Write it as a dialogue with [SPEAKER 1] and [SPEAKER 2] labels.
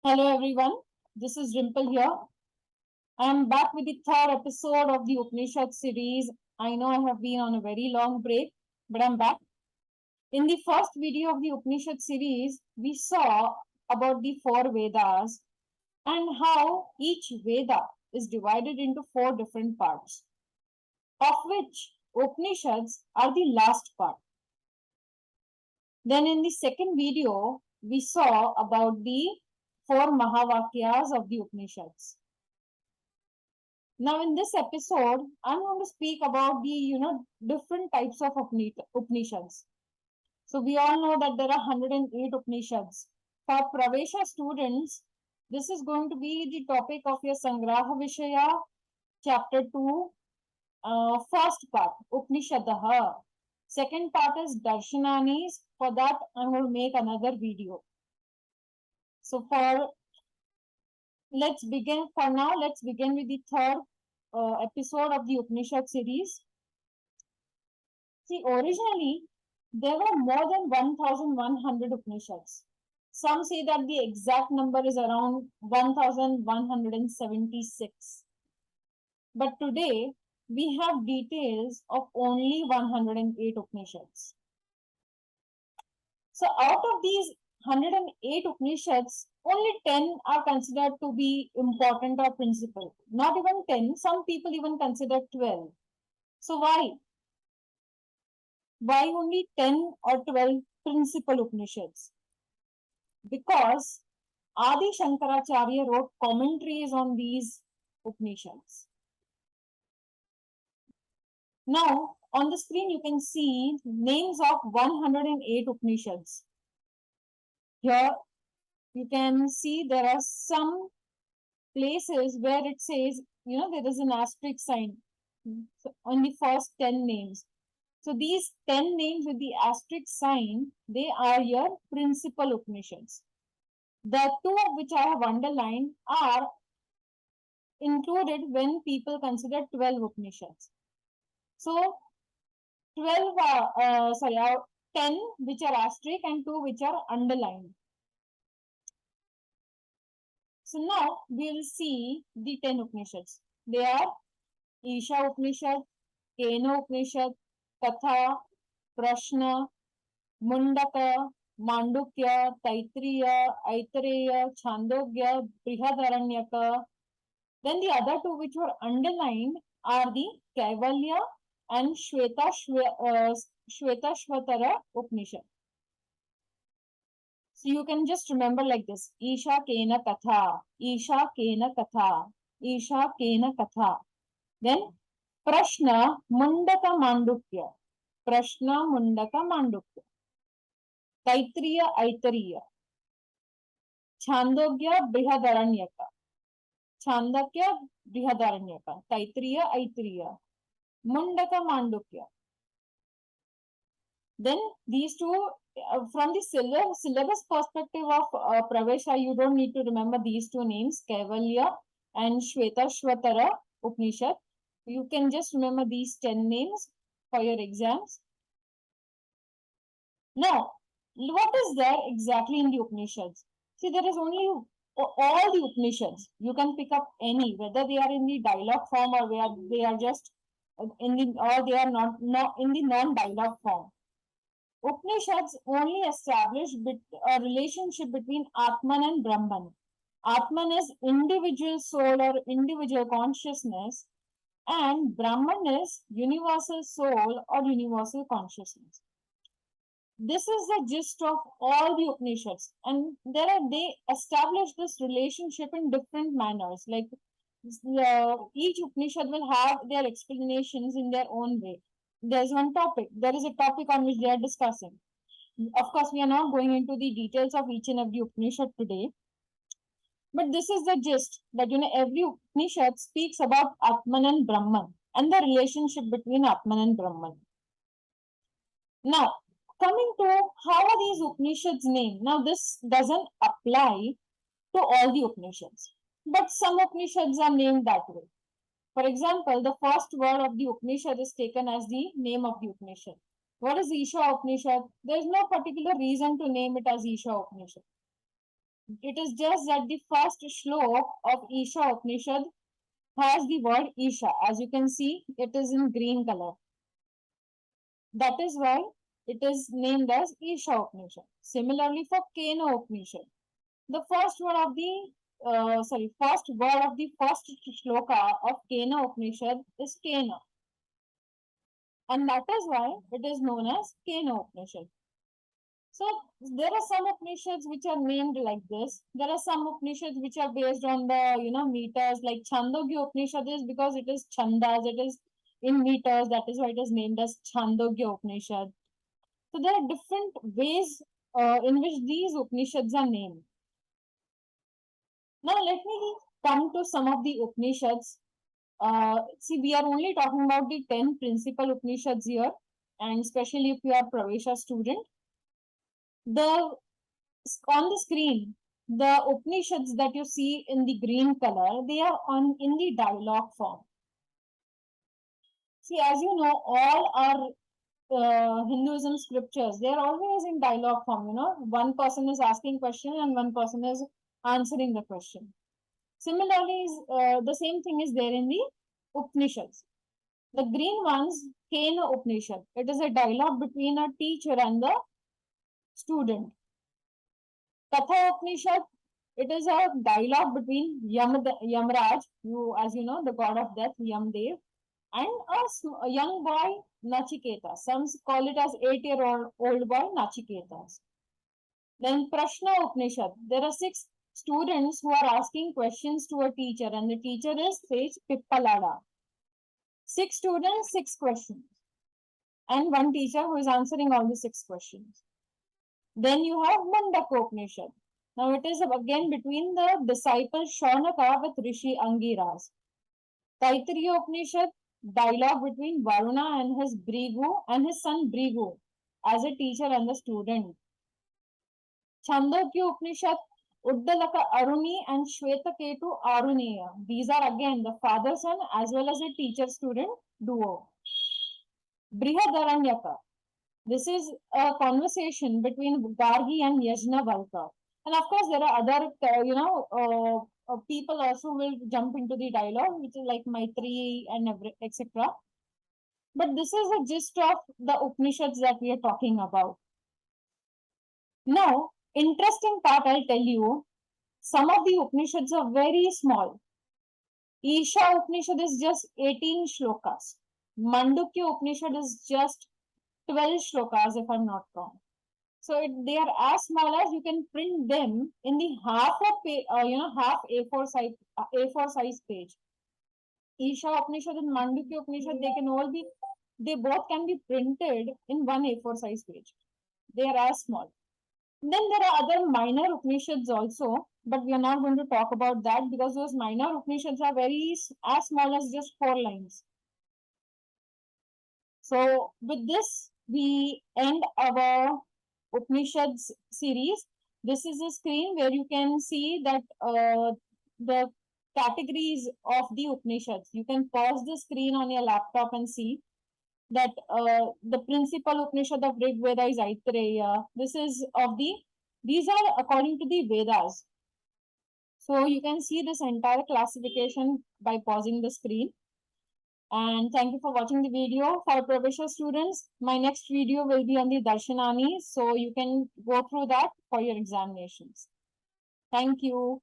[SPEAKER 1] Hello everyone, this is Rimple here. I am back with the third episode of the Upanishad series. I know I have been on a very long break, but I'm back. In the first video of the Upanishad series, we saw about the four Vedas and how each Veda is divided into four different parts, of which Upanishads are the last part. Then in the second video, we saw about the four Mahavakyas of the Upanishads. Now, in this episode, I'm going to speak about the different types of Upanishads. So we all know that there are 108 Upanishads. For Pravesha students, this is going to be the topic of your Sangraha Vishaya, chapter 2, first part, Upanishadaha. Second part is Darshananis. For that, I'm going to make another video. So let's begin with the third episode of the Upanishad series. See, originally, there were more than 1,100 Upanishads. Some say that the exact number is around 1,176. But today, we have details of only 108 Upanishads. So out of these 108 Upanishads, only 10 are considered to be important or principal. Not even 10, some people even consider 12. So why? Why only 10 or 12 principal Upanishads? Because Adi Shankaracharya wrote commentaries on these Upanishads. Now, on the screen, you can see names of 108 Upanishads. Here, you can see there are some places where it says, there is an asterisk sign on the first 10 names. So these 10 names with the asterisk sign, they are your principal Upanishads. The two of which I have underlined are included when people consider 12 Upanishads. So 10 which are asterisk and 2 which are underlined. So now we will see the 10 Upanishads. They are Isha Upanishad, Kena Upanishad, Katha, Prashana, Mundaka, Mandukya, Tattiriya, Aitareya, Chhandogya, Brihadaranyaka. Then the other two which were underlined are the Kaivalya and Shvetashvatara Upanishad. So you can just remember like this: Isha Kena Katha, Isha Kena Katha, Isha Kena Katha. Then Prashna Mundaka Mandukya, Prashna Mundaka Mandukya. Taitiriya Aitareya, Chhandogya Brihadaranyaka, Chandakya Brihadaranyaka, Taitiriya Aitareya, Mundaka Mandukya. Then these two, from the syllabus perspective of Pravesha, you don't need to remember these two names, Kaivalya and Shvetashvatara Upanishad. You can just remember these 10 names for your exams. Now, what is there exactly in the Upanishads? See, there is only all the Upanishads. You can pick up any, whether they are in the dialogue form or where they are just in the, or they are not in the non-dialogue form. Upanishads only establish a relationship between Atman and Brahman. Atman is individual soul or individual consciousness, and Brahman is universal soul or universal consciousness. This is the gist of all the Upanishads, and they establish this relationship in different manners. Like each Upanishad will have their explanations in their own way. There is a topic on which they are discussing. Of course, we are not going into the details of each and every Upanishad today, but this is the gist that every Upanishad speaks about Atman and Brahman and the relationship between Atman and Brahman. Now, coming to how are these Upanishads named? Now, this doesn't apply to all the Upanishads, but some Upanishads are named that way. For example, the first word of the Upanishad is taken as the name of the Upanishad. What is Isha Upanishad? There is no particular reason to name it as Isha Upanishad. It is just that the first shlok of Isha Upanishad has the word Isha. As you can see, it is in green color. That is why it is named as Isha Upanishad. Similarly, for Kena Upanishad, the first word of the first word of the first shloka of Kena Upanishad is Kena, and that is why it is known as Kena Upanishad. So there are some Upanishads which are named like this. There are some Upanishads which are based on the meters, like Chhandogya Upanishad is because it is chandas, it is in meters, that is why it is named as Chhandogya Upanishad. So there are different ways in which these Upanishads are named. Now let me come to some of the Upanishads. See, we are only talking about the 10 principal Upanishads here, and especially if you are Pravesha student. On the screen, the Upanishads that you see in the green color, they are in the dialogue form. See, as you know, all our Hinduism scriptures, they are always in dialogue form. One person is asking question and one person is answering the question. Similarly, the same thing is there in the Upanishads. The green ones, Kena Upanishad. It is a dialogue between a teacher and the student. Katha Upanishad, it is a dialogue between Yamraj, as you know, the god of death, Yamdev, and a young boy, Nachiketa. Some call it as 8-year-old boy, Nachiketas. Then Prashana Upanishad, there are 6 students who are asking questions to a teacher, and the teacher is Sage Pippalada. 6 students, 6 questions, and one teacher who is answering all the 6 questions. Then you have Mundaka Upanishad. Now it is again between the disciple Shaunaka with Rishi Angiras. Tattiriya Upanishad, dialogue between Varuna and his Brigu and his son Brigu as a teacher and the student. Chhandogya Upanishad, Uddalaka Aruni and Shvetaketu Aruneya. These are again the father-son as well as a teacher-student duo. Brihadaranyaka. This is a conversation between Gargi and Yajnavalkya. And of course, there are other, people also will jump into the dialogue, which is like Maitri and etc. But this is the gist of the Upanishads that we are talking about. Now, interesting part I'll tell you, some of the Upanishads are very small. Isha Upanishad is just 18 shlokas. Mandukya Upanishad is just 12 shlokas, if I'm not wrong. So they are as small as you can print them in the half A4 size page. Isha Upanishad and Mandukya Upanishad, they both can be printed in one A4 size page. They are as small. Then there are other minor Upanishads also, but we are not going to talk about that because those minor Upanishads are as small as just 4 lines. So with this, we end our Upanishads series. This is a screen where you can see that the categories of the Upanishads. You can pause the screen on your laptop and see that the principal Upanishad of Rig Veda is Aitareya. These are according to the Vedas. So you can see this entire classification by pausing the screen. And thank you for watching the video. For Pravesha students, my next video will be on the Darshanani, so you can go through that for your examinations. Thank you.